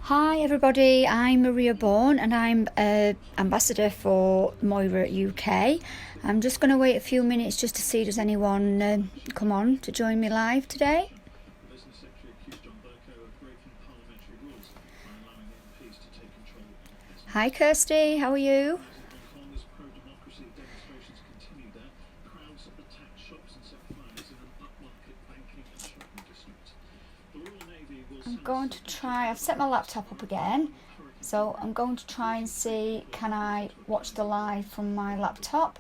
Hi everybody, I'm Maria Bourne and I'm ambassador for Moyra UK. I'm just going to wait a few minutes just to see does anyone come on to join me live today. Hi Kirsty, how are you? I'm going to try, I've set my laptop up again, so I'm going to try and see can I watch the live from my laptop,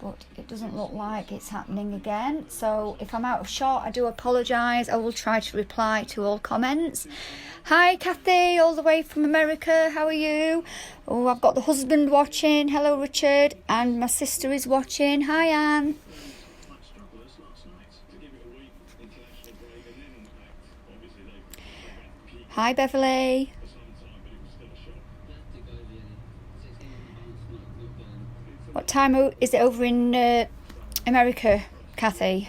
but it doesn't look like it's happening again. So if I'm out of shot, I do apologise. I will try to reply to all comments. Hi Kathy, all the way from America, how are you? Oh, I've got the husband watching, hello Richard, and my sister is watching, hi Anne. Hi Beverly. What time is it over in America, Kathy?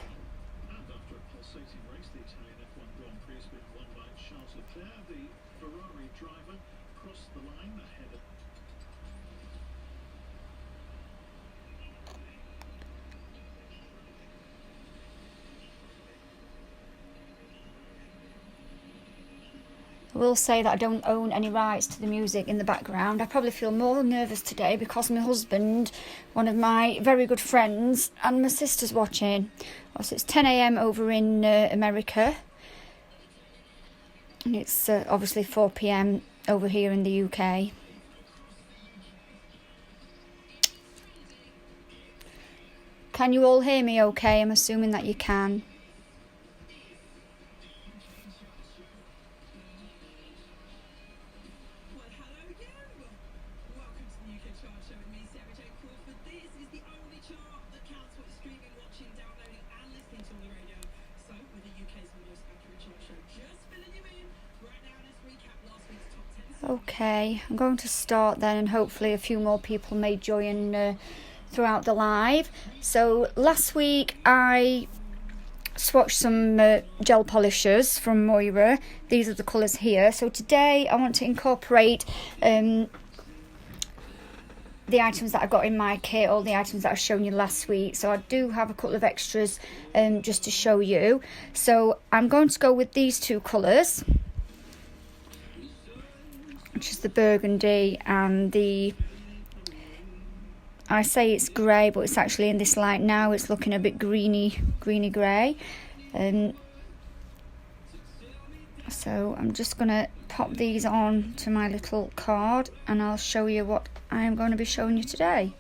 I will say that I don't own any rights to the music in the background. I probably feel more nervous today because my husband, one of my very good friends, and my sister's watching. So it's 10 a.m. over in America. And it's obviously 4 p.m. over here in the UK. Can you all hear me okay? I'm assuming that you can. Okay, I'm going to start then, and hopefully a few more people may join throughout the live. So last week I swatched some gel polishers from Moyra. These are the colours here. So today I want to incorporate the items that I got in my kit, all the items that I've shown you last week. So I do have a couple of extras just to show you. So I'm going to go with these two colours, which is the burgundy and the, I say it's grey, but it's actually in this light now, it's looking a bit greeny grey. So I'm just going to pop these on to my little card and I'll show you what I'm going to be showing you today.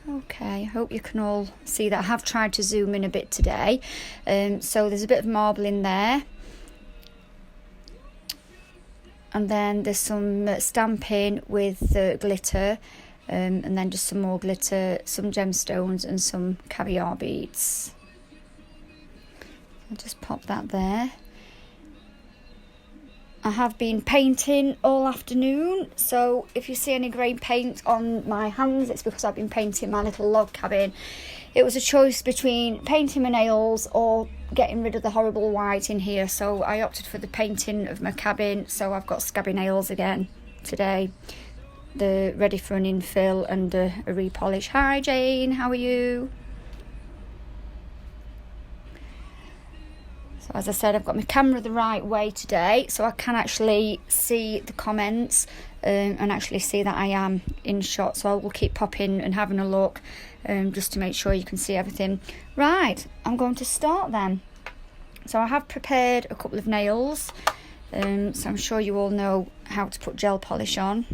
Okay, I hope you can all see that. I have tried to zoom in a bit today. So there's a bit of marble in there. And then there's some stamping with glitter. And then just some more glitter, some gemstones and some caviar beads. I'll just pop that there. I have been painting all afternoon, so if you see any grey paint on my hands, it's because I've been painting my little log cabin. It was a choice between painting my nails or getting rid of the horrible white in here, so I opted for the painting of my cabin. So I've got scabby nails again today. They're ready for an infill and a repolish. Hi Jane, how are you? So as I said, I've got my camera the right way today, so I can actually see the comments and actually see that I am in shot. So I will keep popping and having a look just to make sure you can see everything. Right, I'm going to start then. So I have prepared a couple of nails, so I'm sure you all know how to put gel polish on.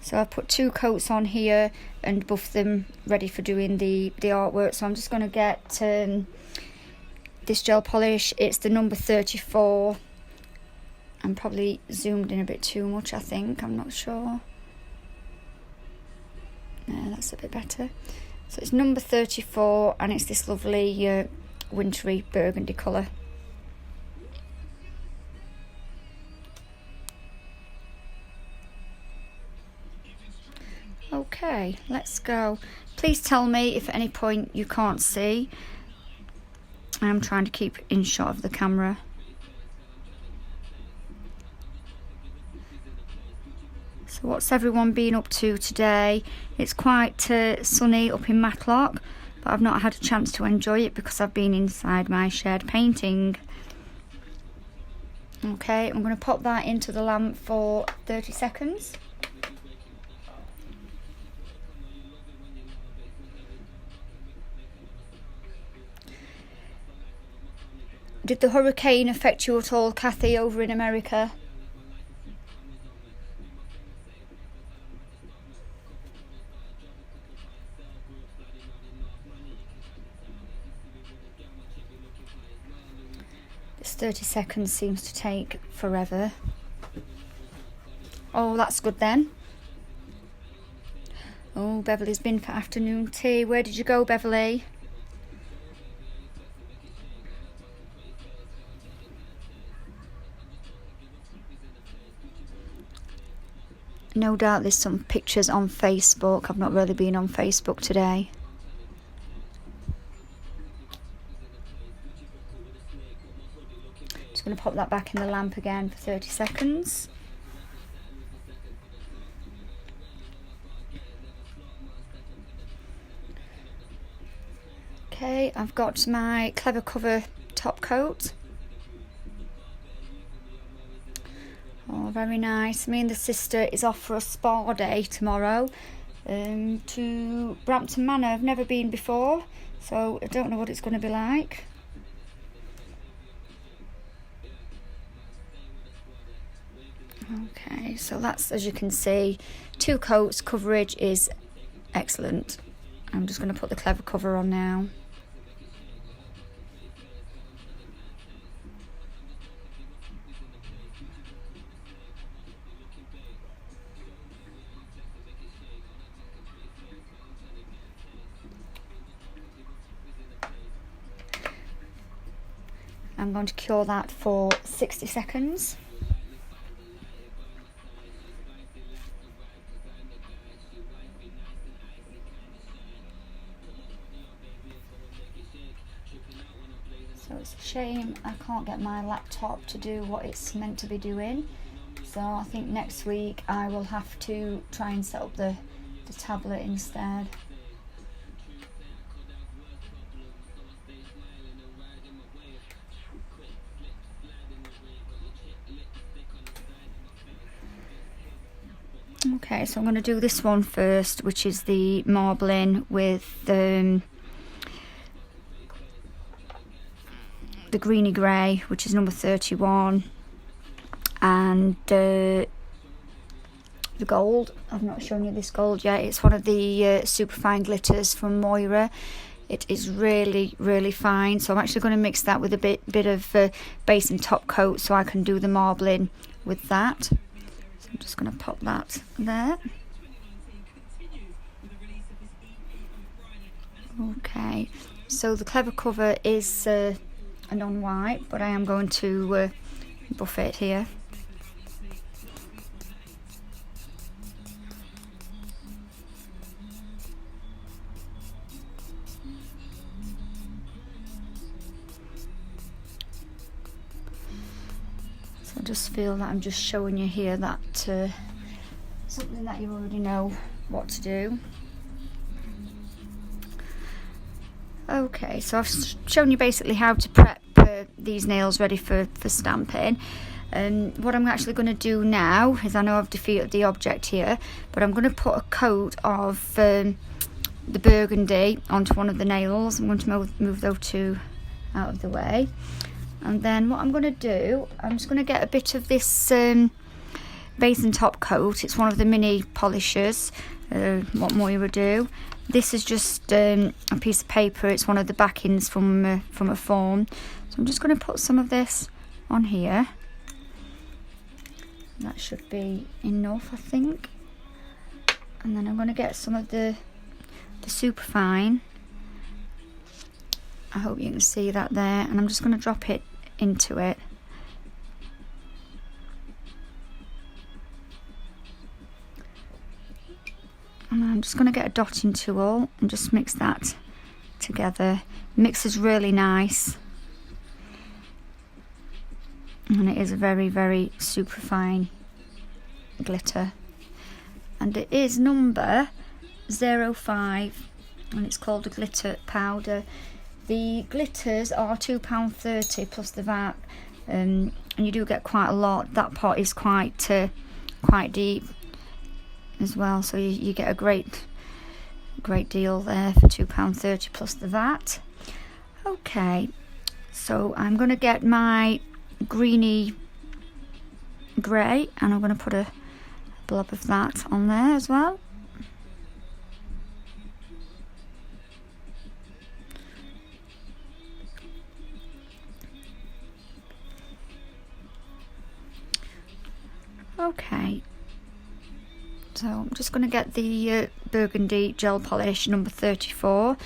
So I've put 2 coats on here and buffed them ready for doing the artwork. So I'm just going to get this gel polish. It's the number 34. I'm probably zoomed in a bit too much, I think. I'm not sure. No, that's a bit better. So it's number 34 and it's this lovely wintry burgundy colour. Okay, let's go. Please tell me if at any point you can't see. I'm trying to keep in shot of the camera. So what's everyone been up to today? It's quite sunny up in Matlock, but I've not had a chance to enjoy it because I've been inside my shed painting. Okay, I'm going to pop that into the lamp for 30 seconds. Did the hurricane affect you at all, Kathy, over in America? This 30 seconds seems to take forever. Oh, that's good then. Oh, Beverly's been for afternoon tea. Where did you go, Beverly? No doubt there's some pictures on Facebook. I've not really been on Facebook today. Just going to pop that back in the lamp again for 30 seconds. Okay, I've got my Clever Cover top coat. Oh, very nice. Me and the sister is off for a spa day tomorrow to Brampton Manor. I've never been before, so I don't know what it's going to be like. Okay, so that's, as you can see, 2 coats. Coverage is excellent. I'm just going to put the Clever Cover on now. I'm going to cure that for 60 seconds. So it's a shame I can't get my laptop to do what it's meant to be doing. So I think next week I will have to try and set up the tablet instead. Okay, so I'm going to do this one first, which is the marbling with the greeny grey, which is number 31, and the gold. I've not shown you this gold yet. It's one of the superfine glitters from Moyra. It is really, really fine. So I'm actually going to mix that with a bit of base and top coat so I can do the marbling with that. I'm just going to pop that there. Okay, so the Clever Cover is a non-white, but I am going to buff it here. I just feel that I'm just showing you here that something that you already know what to do. Okay, so I've shown you basically how to prep these nails ready for stamping. What I'm actually going to do now is, I know I've defeated the object here, but I'm going to put a coat of the burgundy onto one of the nails. I'm going to move those two out of the way. And then what I'm going to do, I'm just going to get a bit of this base and top coat. It's one of the mini polishers, what Moyra do. This is just a piece of paper. It's one of the backings from a form. So I'm just going to put some of this on here. That should be enough, I think. And then I'm going to get some of the superfine. I hope you can see that there. And I'm just going to drop it into it. And I'm just going to get a dotting tool and just mix that together. Mixes really nice. And it is a very, very super fine glitter. And it is number 05 and it's called a glitter powder. The glitters are £2.30 plus the VAT, and you do get quite a lot. That pot is quite deep as well, so you get a great deal there for £2.30 plus the VAT. Okay, so I'm going to get my greeny grey and I'm going to put a blob of that on there as well. Okay, so I'm just going to get the burgundy gel polish number 34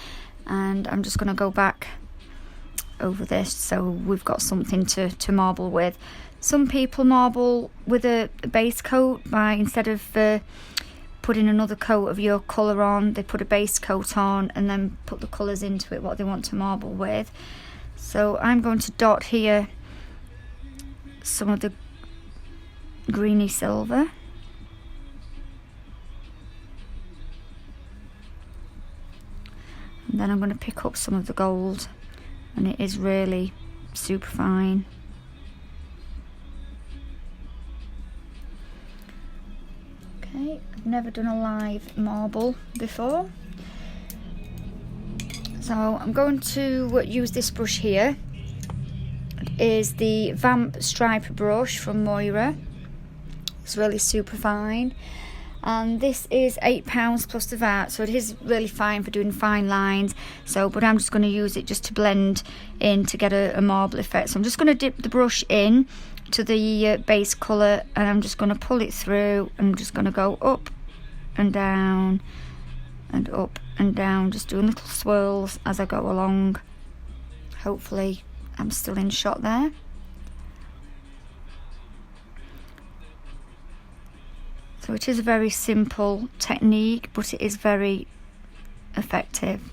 and I'm just going to go back over this so we've got something to marble with. Some people marble with a base coat by, instead of putting another coat of your colour on, they put a base coat on and then put the colours into it, what they want to marble with. So I'm going to dot here some of the greeny silver. And then I'm going to pick up some of the gold, and it is really super fine. Okay, I've never done a live marble before. So I'm going to use this brush here. It is the Vamp Striper brush from Moyra. It's really super fine, and this is £8 plus the VAT, so it is really fine for doing fine lines. So, but I'm just going to use it just to blend in to get a marble effect. So I'm just going to dip the brush in to the base colour, and I'm just going to pull it through. I'm just going to go up and down and up and down, just doing little swirls as I go along. Hopefully I'm still in shot there. So it is a very simple technique, but it is very effective.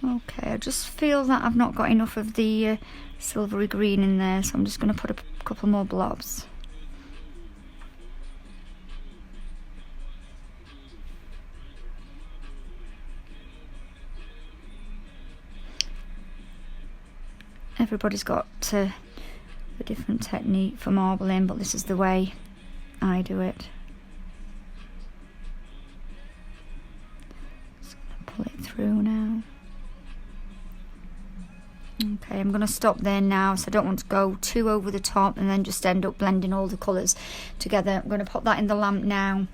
Okay, I just feel that I've not got enough of the silvery green in there, so I'm just going to put a couple more blobs. Everybody's got a different technique for marbling, but this is the way I do it. Just going to pull it through now. Okay, I'm going to stop there now, so I don't want to go too over the top and then just end up blending all the colours together. I'm going to pop that in the lamp now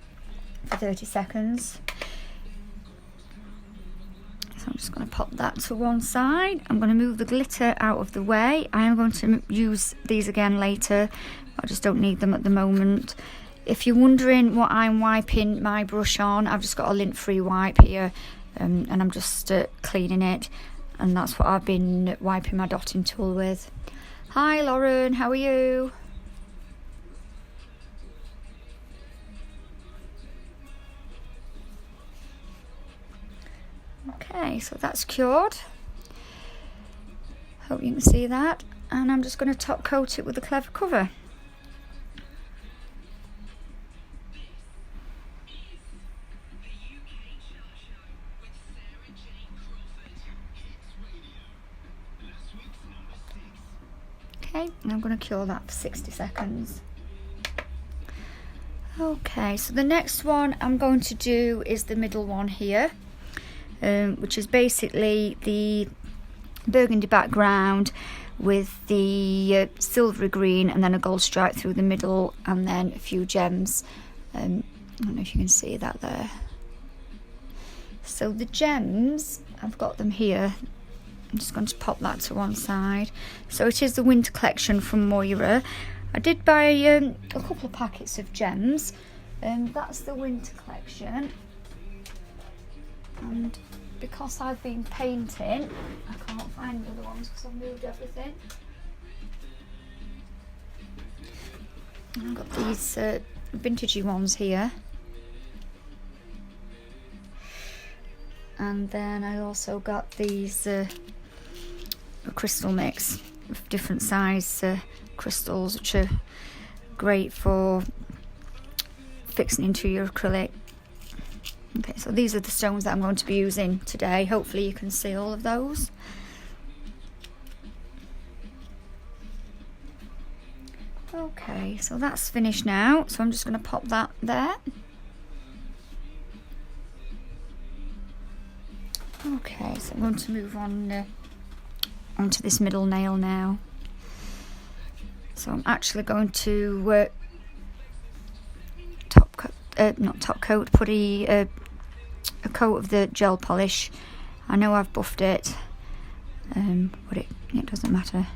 for 30 seconds. So I'm just going to pop that to one side. I'm going to move the glitter out of the way. I am going to use these again later. I just don't need them at the moment. If you're wondering what I'm wiping my brush on, I've just got a lint-free wipe here, and I'm just cleaning it. And that's what I've been wiping my dotting tool with. Hi Lauren, how are you? Okay, so that's cured. Hope you can see that. And I'm just going to top coat it with a clever cover. Okay, and I'm going to cure that for 60 seconds. Okay, so the next one I'm going to do is the middle one here. Which is basically the burgundy background with the silvery green and then a gold stripe through the middle and then a few gems. I don't know if you can see that there. So the gems, I've got them here. I'm just going to pop that to one side. So it is the winter collection from Moyra. I did buy a couple of packets of gems. That's the winter collection. And because I've been painting, I can't find the other ones because I've moved everything. I've got these vintagey ones here. And then I also got these a crystal mix of different size crystals, which are great for fixing into your acrylic. Okay, so these are the stones that I'm going to be using today. Hopefully you can see all of those. Okay, so that's finished now, so I'm just going to pop that there. Okay, so I'm going to move on onto this middle nail now. So I'm actually going to put a coat of the gel polish. I know I've buffed it, but it doesn't matter.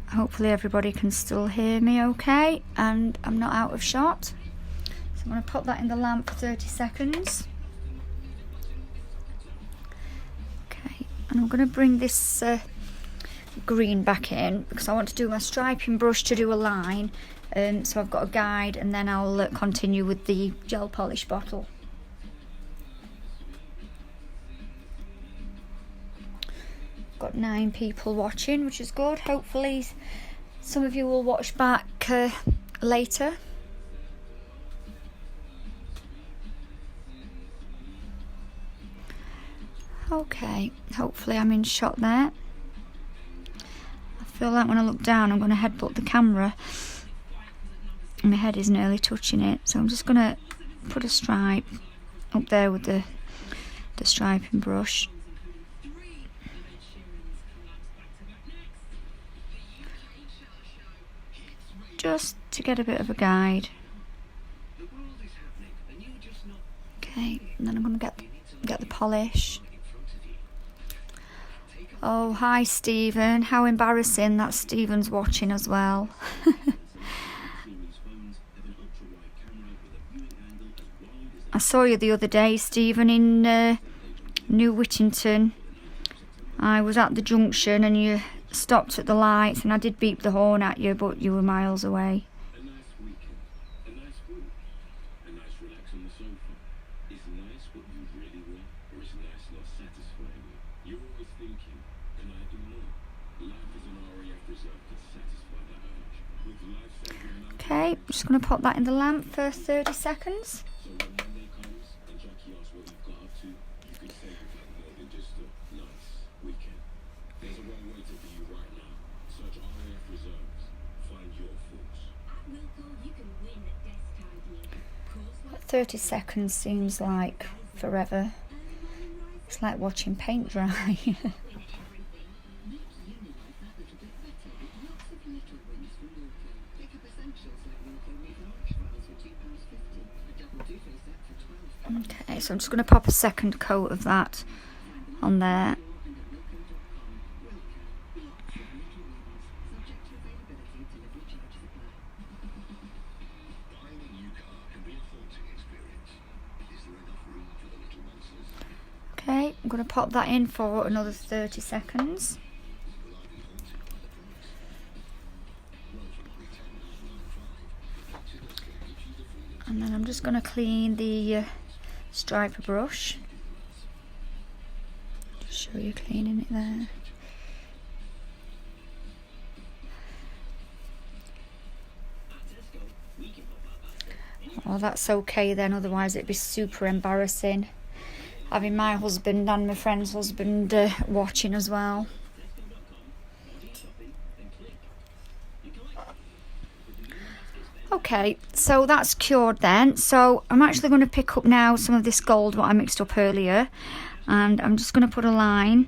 Hopefully everybody can still hear me okay, and I'm not out of shot. So I'm going to pop that in the lamp for 30 seconds. Okay, and I'm going to bring this green back in because I want to do my striping brush to do a line. So I've got a guide, and then I'll continue with the gel polish bottle. Got 9 people watching, which is good. Hopefully some of you will watch back later. Okay, hopefully I'm in shot there. I feel like when I look down I'm going to headbutt the camera and my head is nearly touching it, so I'm just going to put a stripe up there with the striping brush. Just to get a bit of a guide. Okay, and then I'm going to get the polish. Oh, hi Stephen. How embarrassing that Stephen's watching as well. I saw you the other day, Stephen, in New Whittington. I was at the junction and you stopped at the lights, and I did beep the horn at you, but you were miles away. Okay, I'm just going to pop that in the lamp for 30 seconds. But 30 seconds seems like forever. It's like watching paint dry. Okay, so I'm just going to pop a second coat of that on there. Okay, I'm going to pop that in for another 30 seconds. And then I'm just going to clean the striper brush. Just show you cleaning it there. Oh, that's okay then, otherwise it'd be super embarrassing having my husband and my friend's husband watching as well. Okay, so that's cured then. So I'm actually going to pick up now some of this gold what I mixed up earlier, and I'm just going to put a line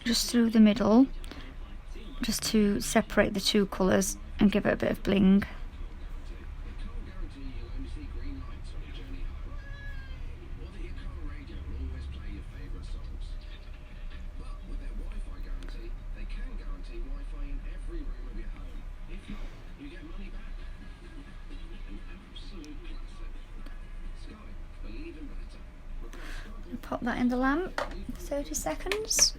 just through the middle, just to separate the two colours and give it a bit of bling. pop that in the lamp for 30 seconds.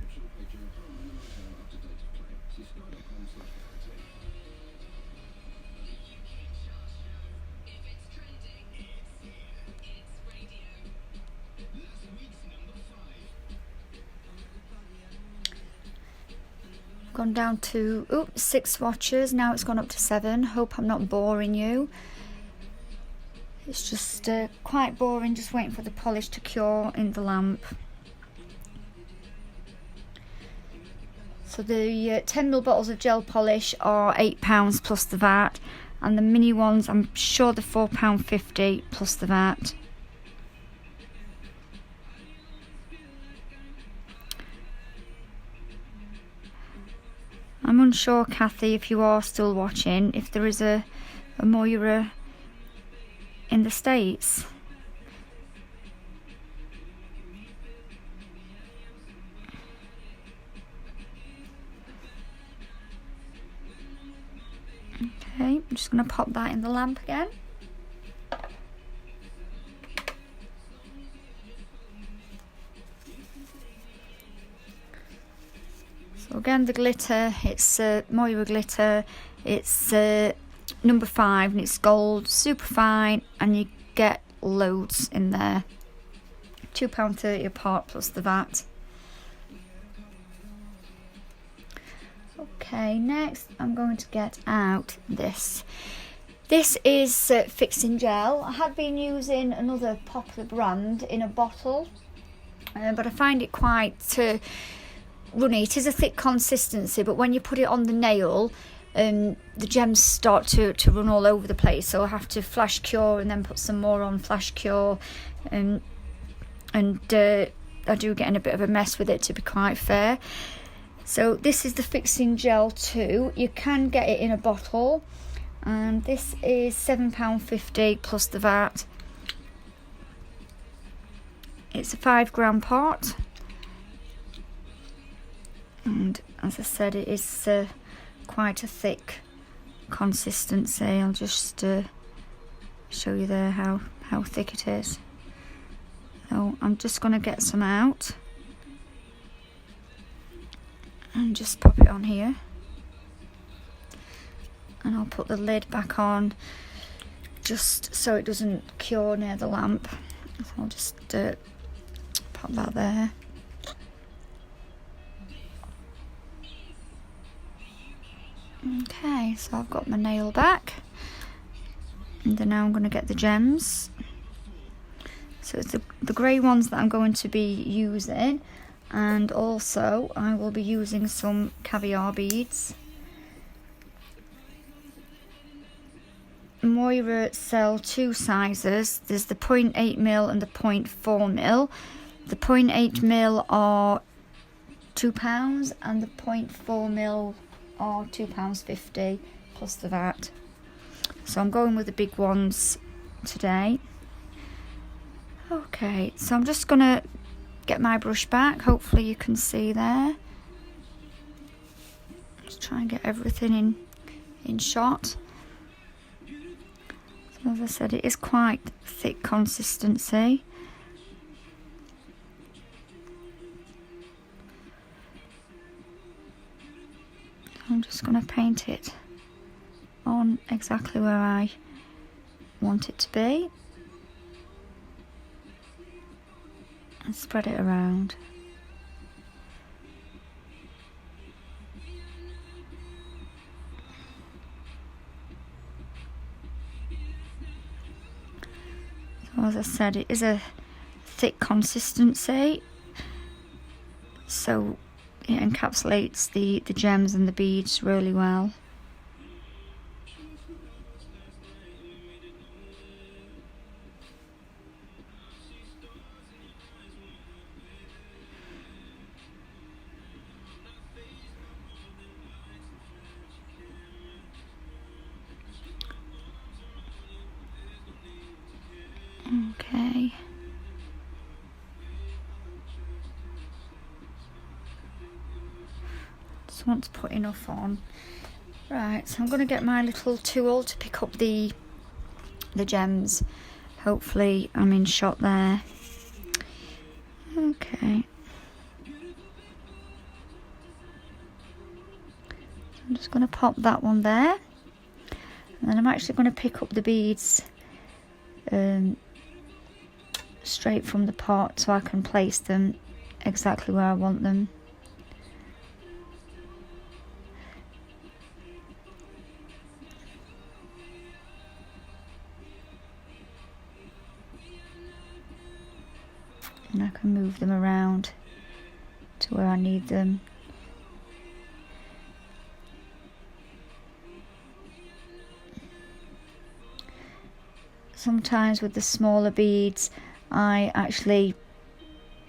Gone down to 6 swatches, now it's gone up to 7. Hope I'm not boring you. It's just quite boring, just waiting for the polish to cure in the lamp. So the 10ml bottles of gel polish are £8 plus the VAT, and the mini ones, I'm sure they're £4.50 plus the VAT. I'm unsure, Kathy, if you are still watching, if there is a Moyra in the States. Okay, I'm just going to pop that in the lamp again. So again, the glitter, it's Moyra glitter, it's number 5 and it's gold, super fine, and you get loads in there. £2.30 a part plus the VAT. Okay, next I'm going to get out this. This is fixing gel. I have been using another popular brand in a bottle, but I find it quite runny. It is a thick consistency, but when you put it on the nail, the gems start to run all over the place, so I have to flash cure and then put some more on, flash cure, and I do get in a bit of a mess with it, to be quite fair. So this is the fixing gel 2. You can get it in a bottle, and this is £7.50 plus the VAT. It's a 5 gram part, and as I said, it is quite a thick consistency. I'll just show you there how thick it is. So I'm just going to get some out and just pop it on here, and I'll put the lid back on just so it doesn't cure near the lamp. So I'll just pop that there. Okay, so I've got my nail back, and then now I'm going to get the gems. So it's the grey ones that I'm going to be using, and also I will be using some caviar beads. Moyra sell 2 sizes. There's the 0.8mm and the 0.4mm. The 0.8mm are £2 and the 0.4mm are £2.50 plus the VAT. So I'm going with the big ones today. Okay, so I'm just going to get my brush back. Hopefully you can see there. Just try and get everything in shot. So as I said, it is quite thick consistency. I'm just going to paint it on exactly where I want it to be and spread it around. So as I said, it is a thick consistency, so it encapsulates the gems and the beads really well. Okay. Just want to put enough on. Right, so I'm going to get my little tool to pick up the gems. Hopefully I'm in shot there. Okay. I'm just going to pop that one there. And then I'm actually going to pick up the beads straight from the pot so I can place them exactly where I want them. And I can move them around to where I need them. Sometimes with the smaller beads I actually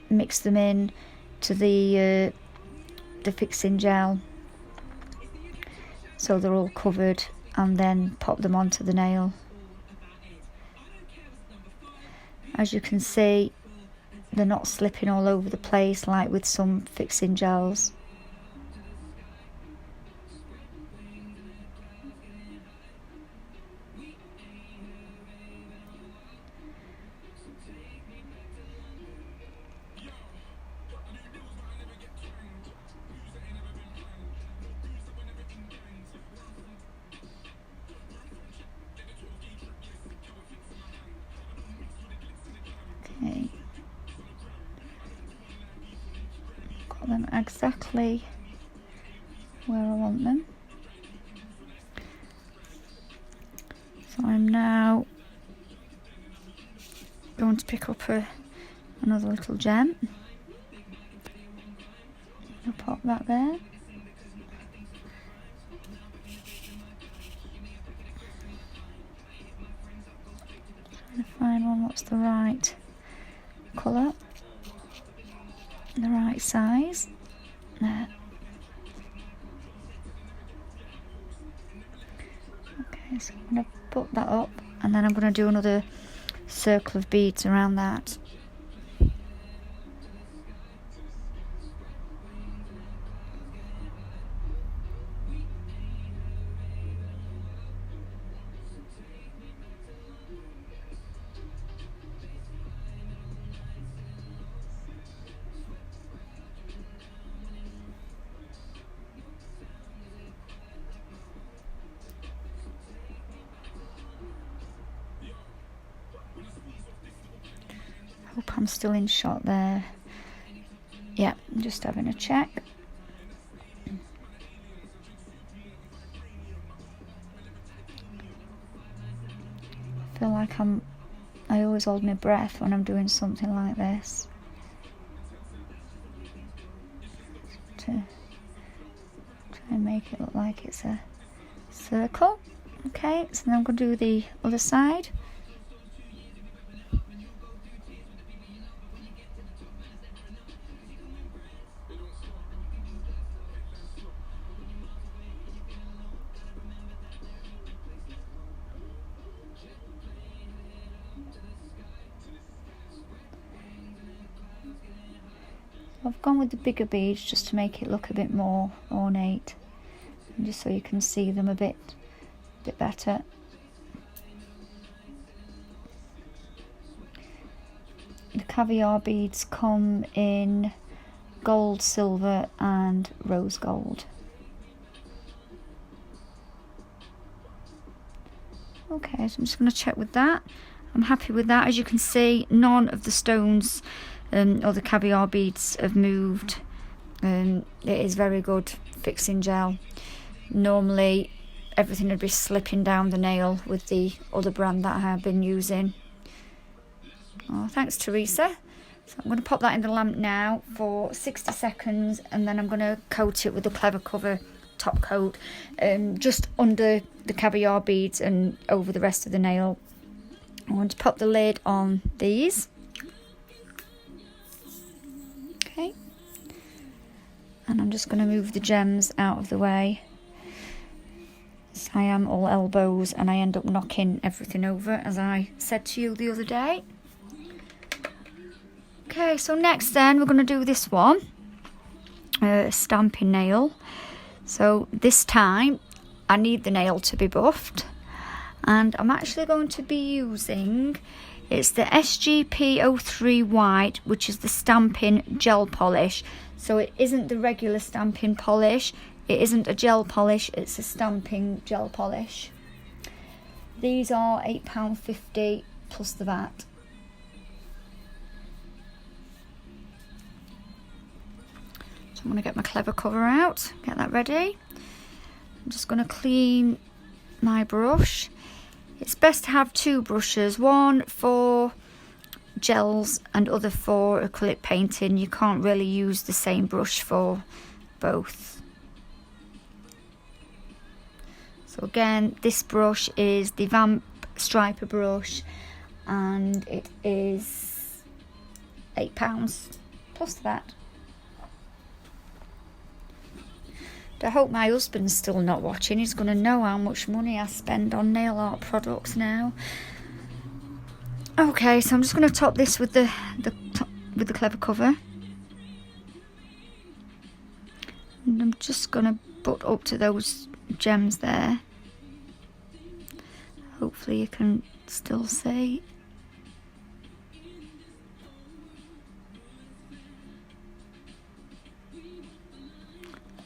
mix them in to the fixing gel so they're all covered, and then pop them onto the nail. As you can see, they're not slipping all over the place like with some fixing gels. Okay. Got them exactly where I want them. So I'm now going to pick up another little gem. I'll pop that there. Trying to find one what's the right colour, the right size. There. Okay, so I'm going to put that up, and then I'm going to do another circle of beads around that. Hope I'm still in shot there. Yeah, I'm just having a check. I feel like I always hold my breath when I'm doing something like this. To try and make it look like it's a circle. Okay, so then I'm going to do the other side. I've gone with the bigger beads just to make it look a bit more ornate, and just so you can see them a bit better. The caviar beads come in gold, silver and rose gold. Okay, so I'm just going to check with that. I'm happy with that. As you can see, none of the stones or the caviar beads have moved. It is very good fixing gel. Normally everything would be slipping down the nail with the other brand that I have been using. Oh, thanks Teresa. So I'm going to pop that in the lamp now for 60 seconds, and then I'm going to coat it with the Clever Cover top coat, just under the caviar beads and over the rest of the nail. I want to pop the lid on these. Okay. And I'm just going to move the gems out of the way. So I am all elbows and I end up knocking everything over, as I said to you the other day. Okay, so next then we're going to do this one, stamping nail. So this time I need the nail to be buffed, and I'm actually going to be using It's the SGP03 White, which is the stamping gel polish. So it isn't the regular stamping polish. It isn't a gel polish, it's a stamping gel polish. These are £8.50 plus the VAT. So I'm going to get my clever cover out, get that ready. I'm just going to clean my brush. It's best to have two brushes, one for gels and other for acrylic painting. You can't really use the same brush for both. So again, this brush is the Vamp Striper brush and it is £8 plus that. I hope my husband's still not watching. He's going to know how much money I spend on nail art products now. Okay, so I'm just going to top this with the clever cover. And I'm just going to butt up to those gems there. Hopefully you can still see.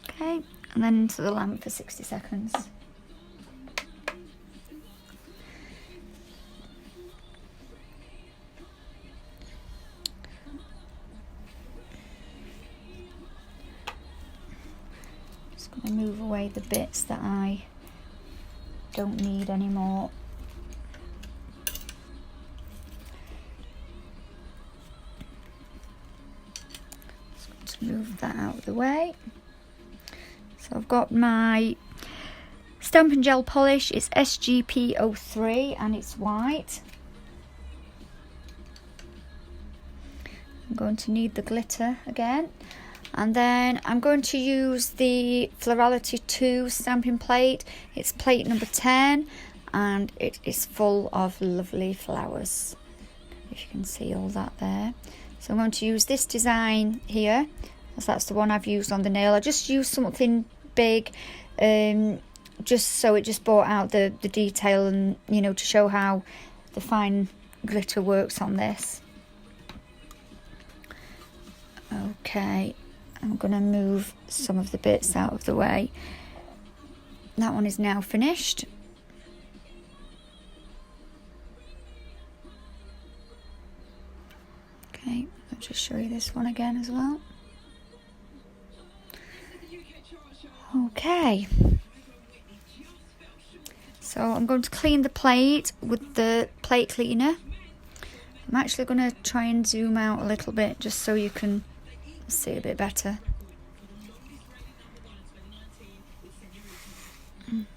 Okay, and then into the lamp for 60 seconds. Just going to move away the bits that I don't need anymore. Just going to move that out of the way. So I've got my stamping gel polish. It's SGP03 and it's white. I'm going to need the glitter again. And then I'm going to use the Florality 2 stamping plate. It's plate number 10 and it is full of lovely flowers. If you can see all that there. So I'm going to use this design here, as that's the one I've used on the nail. I just used something big, just so it just brought out the detail and, you know, to show how the fine glitter works on this. Okay, I'm going to move some of the bits out of the way. That one is now finished. Okay, I'll just show you this one again as well. Okay, so I'm going to clean the plate with the plate cleaner. I'm actually going to try and zoom out a little bit just so you can see a bit better.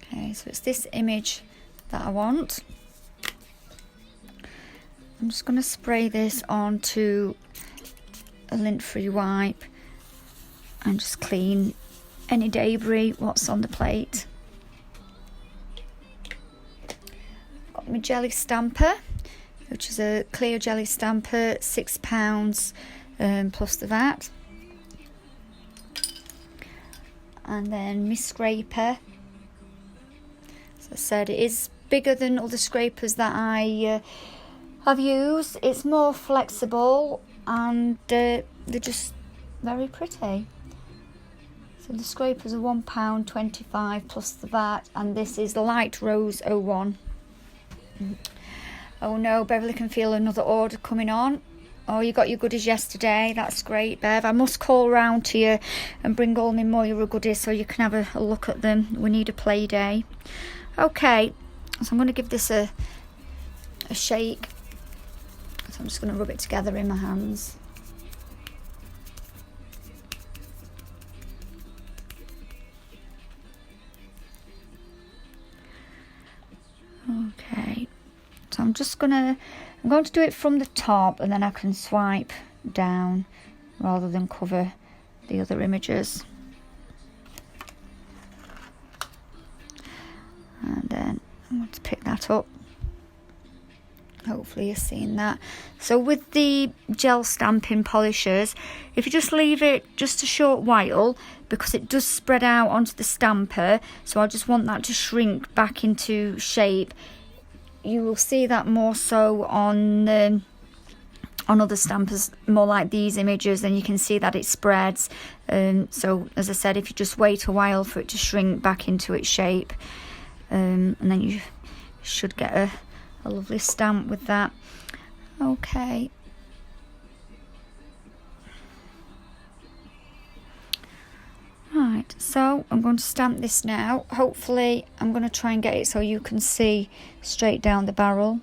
Okay, so it's this image that I want. I'm just going to spray this onto a lint-free wipe and just clean any debris what's on the plate. I've got my jelly stamper, which is a clear jelly stamper, £6 plus the VAT. And then my scraper. As I said, it is bigger than other scrapers that I have used. It's more flexible and they're just very pretty. So the scrapers are £1.25 plus the VAT, and this is Light Rose 01. Oh no, Beverly can feel another order coming on. Oh, you got your goodies yesterday. That's great, Bev. I must call round to you and bring all my Moyra goodies so you can have a look at them. We need a play day. Okay, so I'm going to give this a shake. So I'm just going to rub it together in my hands. Okay, so I'm going to do it from the top and then I can swipe down rather than cover the other images. And then I'm going to pick that up. Hopefully you're seeing that. So with the gel stamping polishers, if you just leave it just a short while, because it does spread out onto the stamper, so I just want that to shrink back into shape. you will see that more so on other stampers, more like these images, and you can see that it spreads. So as I said, if you just wait a while for it to shrink back into its shape, and then you should get a lovely stamp with that. Okay. Right, so I'm going to stamp this now. Hopefully I'm going to try and get it so you can see straight down the barrel.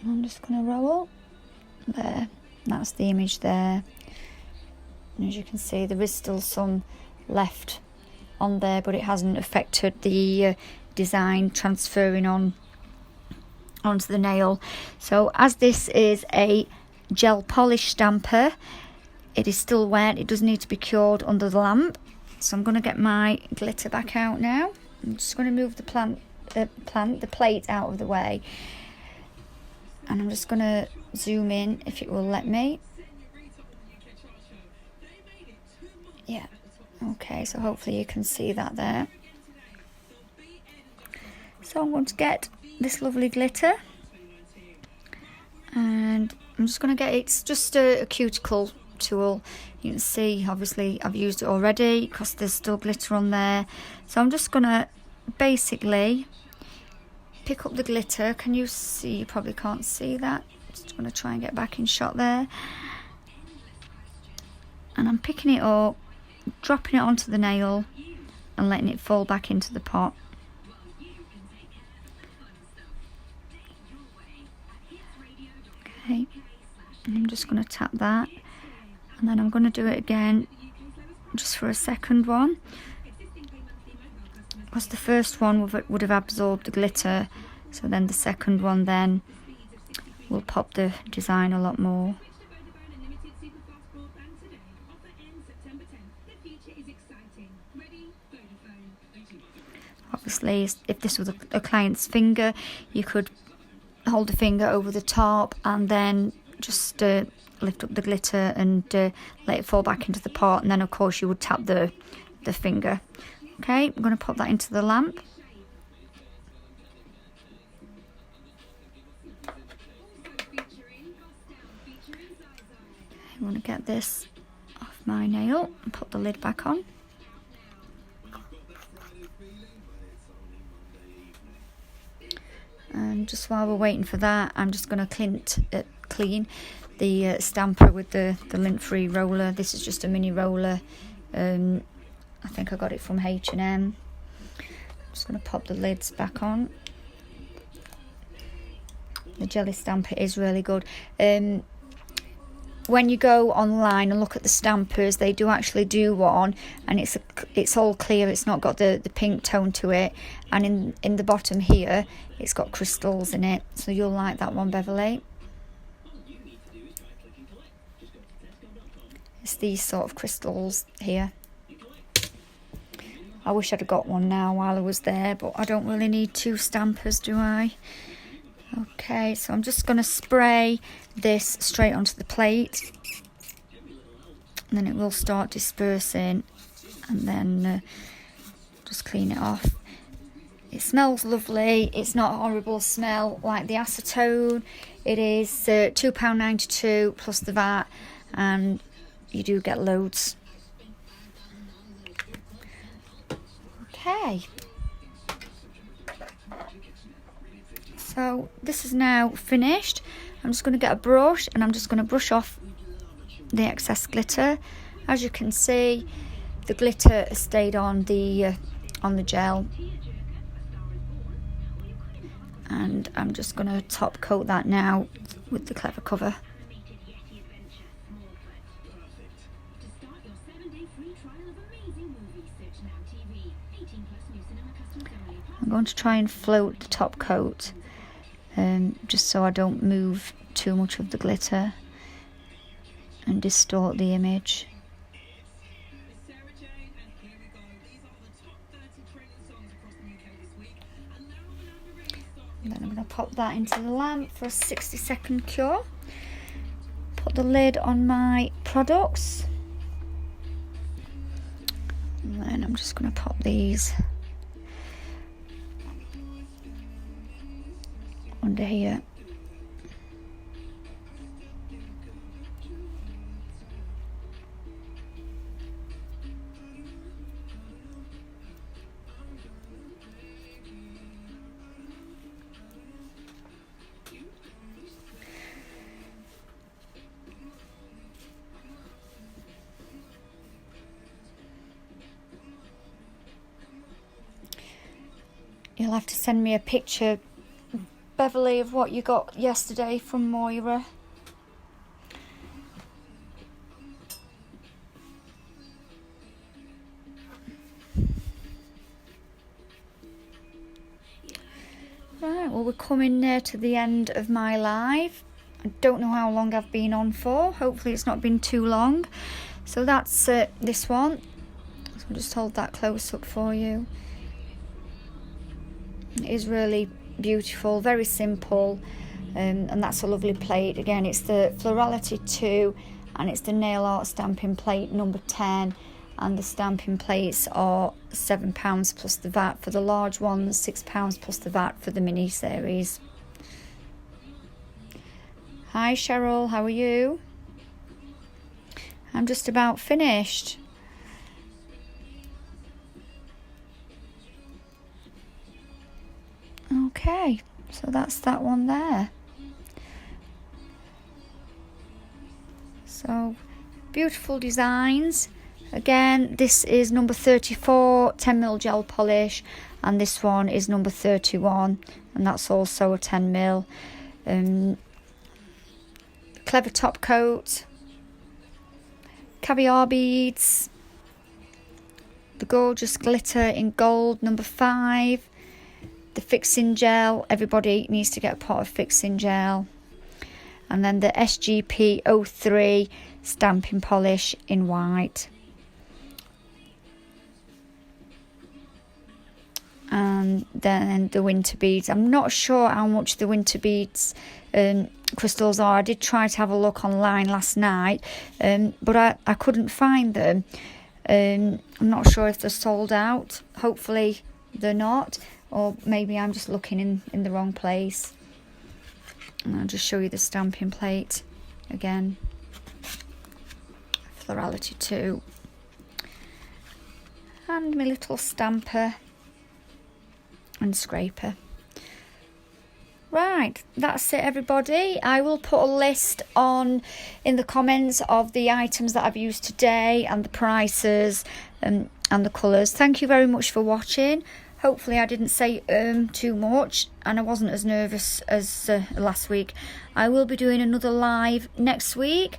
I'm just going to roll there. That's the image there. And as you can see, there is still some left on there, but it hasn't affected the design transferring onto the nail. So as this is a gel polish stamper, it is still wet. It does need to be cured under the lamp. So I'm going to get my glitter back out now. I'm just going to move the plate out of the way, and I'm just going to zoom in if it will let me. Yeah, okay, so hopefully you can see that there. So I'm going to get this lovely glitter, and I'm just going to get, it's just a cuticle tool. You can see obviously I've used it already because there's still glitter on there. So I'm just going to basically pick up the glitter. Can you see? You probably can't see that. Just going to try and get back in shot there. And I'm picking it up, dropping it onto the nail and letting it fall back into the pot. Okay, and I'm just going to tap that, and then I'm going to do it again just for a second one, because the first one would have absorbed the glitter, so then the second one then will pop the design a lot more. Obviously, if this was a client's finger, you could hold the finger over the top and then just lift up the glitter and let it fall back into the pot, and then of course you would tap the finger. Okay, I'm going to pop that into the lamp. I'm going to get this off my nail and put the lid back on. And just while we're waiting for that, I'm just going to clean the stamper with the lint-free roller. This is just a mini roller. I think I got it from H&M. I'm just going to pop the lids back on. The jelly stamper is really good. When you go online and look at the stampers, they do actually do one, and it's all clear. It's not got the pink tone to it, and in the bottom here it's got crystals in it, so you'll like that one, Beverly. It's these sort of crystals here. I wish I'd have got one now while I was there, but I don't really need two stampers, do I? Okay, so I'm just going to spray this straight onto the plate, and then it will start dispersing, and then just clean it off. It smells lovely. It's not a horrible smell like the acetone. It is £2.92 plus the VAT, and you do get loads. Okay. So this is now finished. I'm just going to get a brush, and I'm just going to brush off the excess glitter. As you can see, the glitter has stayed on the gel, and I'm just going to top coat that now with the Clever cover. I'm going to try and float the top coat, just so I don't move too much of the glitter and distort the image. And then I'm going to pop that into the lamp for a 60-second cure. Put the lid on my products. And then I'm just going to pop these under here. You'll have to send me a picture, Beverly, of what you got yesterday from Moyra. Right, well, we're coming near to the end of my live. I don't know how long I've been on for. Hopefully it's not been too long. So that's this one. So I'll just hold that close up for you. It is really beautiful, very simple, and that's a lovely plate. Again, it's the Florality 2 and it's the nail art stamping plate number 10, and the stamping plates are £7 plus the VAT for the large ones, £6 plus the VAT for the mini series. Hi Cheryl, how are you? I'm just about finished. Okay, so that's that one there. So, beautiful designs. Again, this is number 34, 10mm gel polish, and this one is number 31, and that's also a 10mm. Clever top coat, caviar beads, the gorgeous glitter in gold, number 5. The fixing gel, everybody needs to get a pot of fixing gel. And then the SGP 03 stamping polish in white. And then the winter beads. I'm not sure how much the winter beads crystals are. I did try to have a look online last night, but I couldn't find them. I'm not sure if they're sold out. Hopefully they're not. Or maybe I'm just looking in the wrong place. And I'll just show you the stamping plate again. Florality 2. And my little stamper and scraper. Right, that's it everybody. I will put a list on in the comments of the items that I've used today and the prices and the colours. Thank you very much for watching. Hopefully I didn't say too much and I wasn't as nervous as last week. I will be doing another live next week.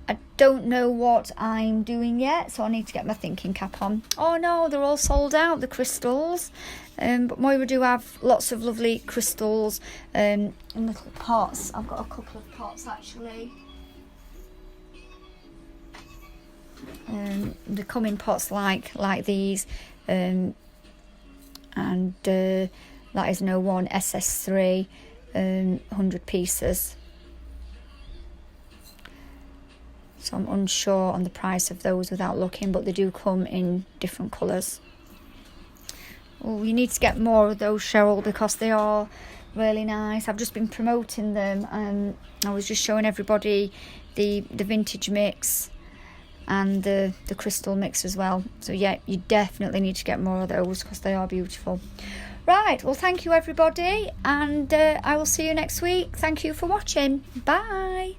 I don't know what I'm doing yet, so I need to get my thinking cap on. Oh no, they're all sold out, the crystals. But Moyra do have lots of lovely crystals in little pots. I've got a couple of pots actually. They come in pots like these. And that is no one SS3 100 pieces. So I'm unsure on the price of those without looking, but they do come in different colours. Oh, you need to get more of those, Cheryl, because they are really nice. I've just been promoting them and I was just showing everybody the vintage mix and the crystal mix as well. So yeah, you definitely need to get more of those because they are beautiful. Right, well thank you everybody, and I will see you next week. Thank you for watching. Bye.